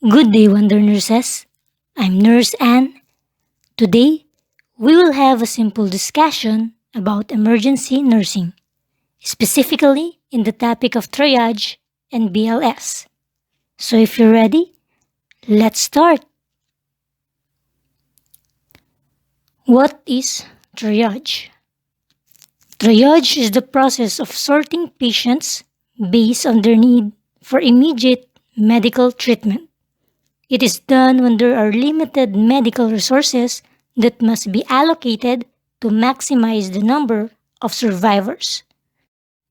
Good day, Wonder Nurses. I'm Nurse Anne. Today, we will have a simple discussion about emergency nursing, specifically in the topic of triage and BLS. So, if you're ready, let's start. What is triage? Triage is the process of sorting patients based on their need for immediate medical treatment. It is done when there are limited medical resources that must be allocated to maximize the number of survivors.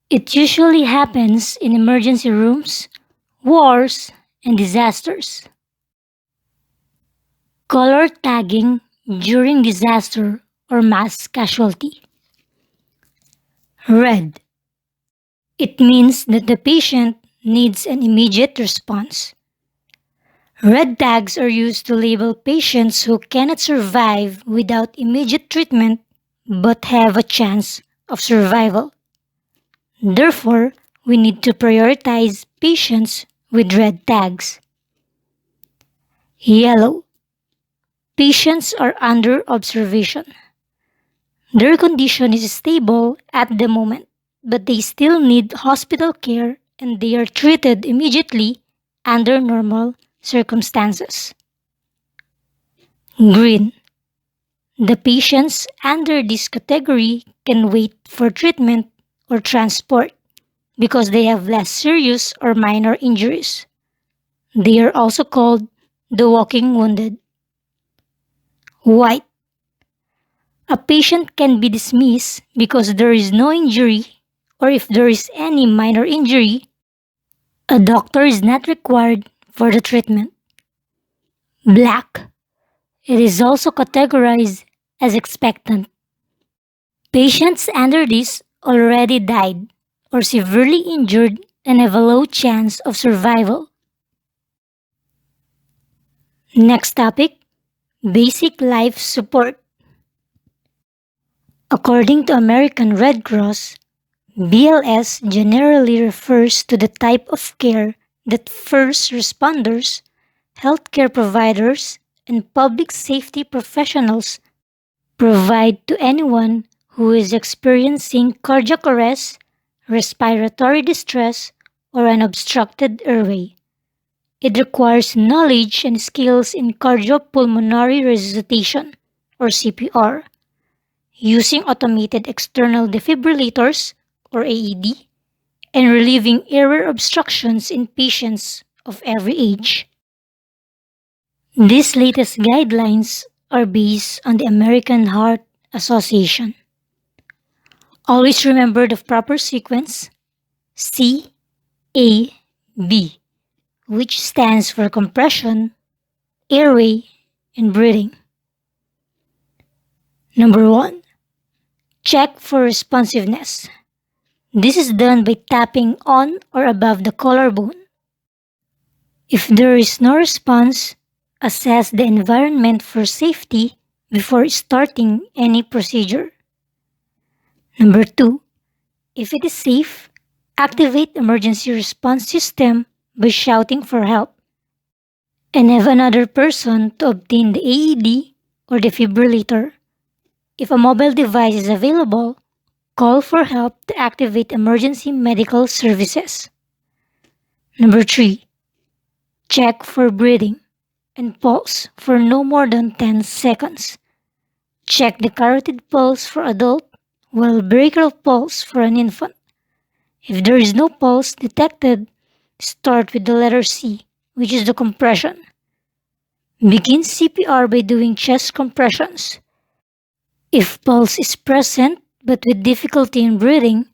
It usually happens in emergency rooms, wars, and disasters. Color tagging during disaster or mass casualty. Red. It means that the patient needs an immediate response. Red tags are used to label patients who cannot survive without immediate treatment but have a chance of survival. Therefore, we need to prioritize patients with red tags. Yellow. Patients are under observation. Their condition is stable at the moment, but they still need hospital care and they are treated immediately under normal circumstances. Green. The patients under this category can wait for treatment or transport because they have less serious or minor injuries. They are also called the walking wounded. White. A patient can be dismissed because there is no injury, or if there is any minor injury, a doctor is not required for the treatment. Black. It is also categorized as expectant. Patients under this already died or severely injured and have a low chance of survival. Next topic, basic life support. According to American Red Cross, BLS generally refers to the type of care that first responders, healthcare providers, and public safety professionals provide to anyone who is experiencing cardiac arrest, respiratory distress, or an obstructed airway. It requires knowledge and skills in cardiopulmonary resuscitation, or CPR, using automated external defibrillators, or AED, and relieving airway obstructions in patients of every age. These latest guidelines are based on the American Heart Association. Always remember the proper sequence CAB, which stands for compression, airway, and breathing. Number 1. Check for responsiveness. This is done by tapping on or above the collarbone. If there is no response, assess the environment for safety before starting any procedure. Number 2. If it is safe, activate emergency response system by shouting for help and have another person to obtain the AED or defibrillator. If a mobile device is available, call for help to activate emergency medical services. Number 3. Check for breathing and pulse for no more than 10 seconds. Check the carotid pulse for adult while brachial pulse for an infant. If there is no pulse detected, start with the letter C, which is the compression. Begin CPR by doing chest compressions. If pulse is present but with difficulty in breathing,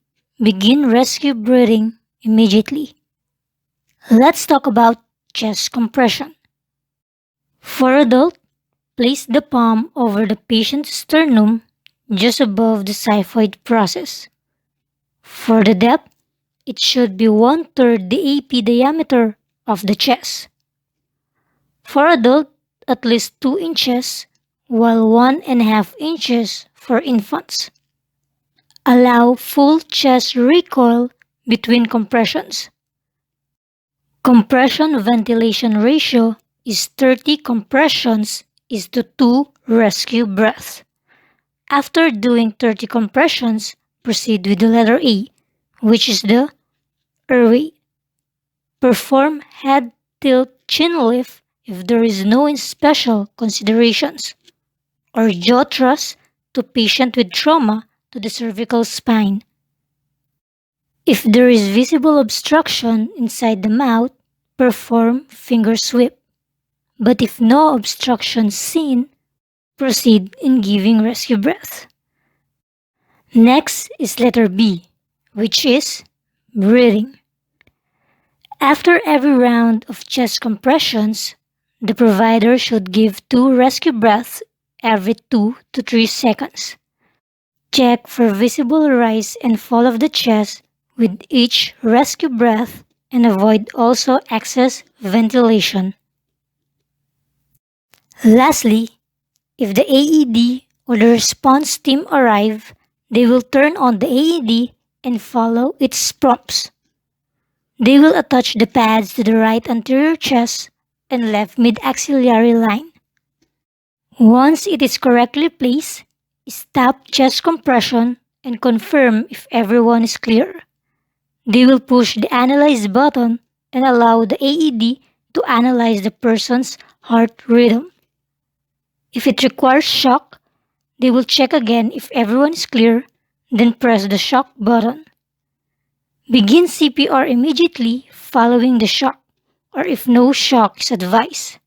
begin rescue breathing immediately. Let's talk about chest compression. For adult, place the palm over the patient's sternum just above the xiphoid process. For the depth, it should be 1/3 the AP diameter of the chest. For adult, at least 2 inches, while 1.5 inches for infants. Allow full chest recoil between compressions. Compression ventilation ratio is 30 compressions is to 2 rescue breaths. After doing 30 compressions, proceed with the letter A, which is the airway. Perform head tilt chin lift if there is no special considerations, or jaw thrust to patient with trauma to the cervical spine. If there is visible obstruction inside the mouth, perform finger sweep. But if no obstruction seen, proceed in giving rescue breath. Next is letter B, which is breathing. After every round of chest compressions, the provider should give 2 rescue breaths every 2 to 3 seconds. Check for visible rise and fall of the chest with each rescue breath and avoid also excess ventilation. Lastly, if the AED or the response team arrive, they will turn on the AED and follow its prompts. They will attach the pads to the right anterior chest and left mid-axillary line. Once it is correctly placed, stop chest compression and confirm if everyone is clear. They will push the analyze button and allow the AED to analyze the person's heart rhythm. If it requires shock, they will check again if everyone is clear, then press the shock button. Begin CPR immediately following the shock, or if no shock is advised.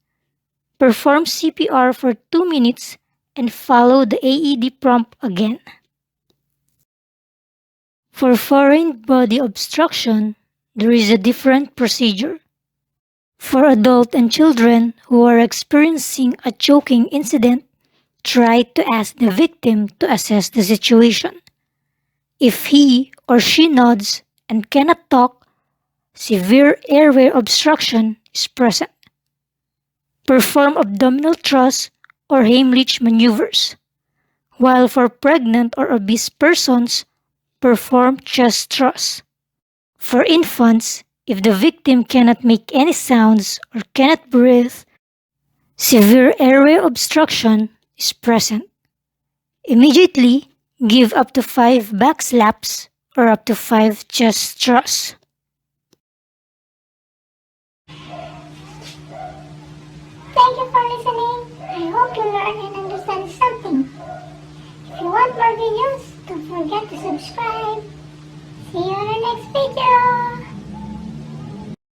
Perform CPR for 2 minutes and follow the AED prompt again. For foreign body obstruction, there is a different procedure. For adults and children who are experiencing a choking incident, try to ask the victim to assess the situation. If he or she nods and cannot talk, severe airway obstruction is present. Perform abdominal thrust or Heimlich maneuvers, while for pregnant or obese persons, perform chest thrust. For infants, if the victim cannot make any sounds or cannot breathe, severe airway obstruction is present. Immediately, give up to 5 back slaps or up to 5 chest thrusts. Thank you for listening. I hope you learn and understand something. If you want more videos, don't forget to subscribe. See you on the next video.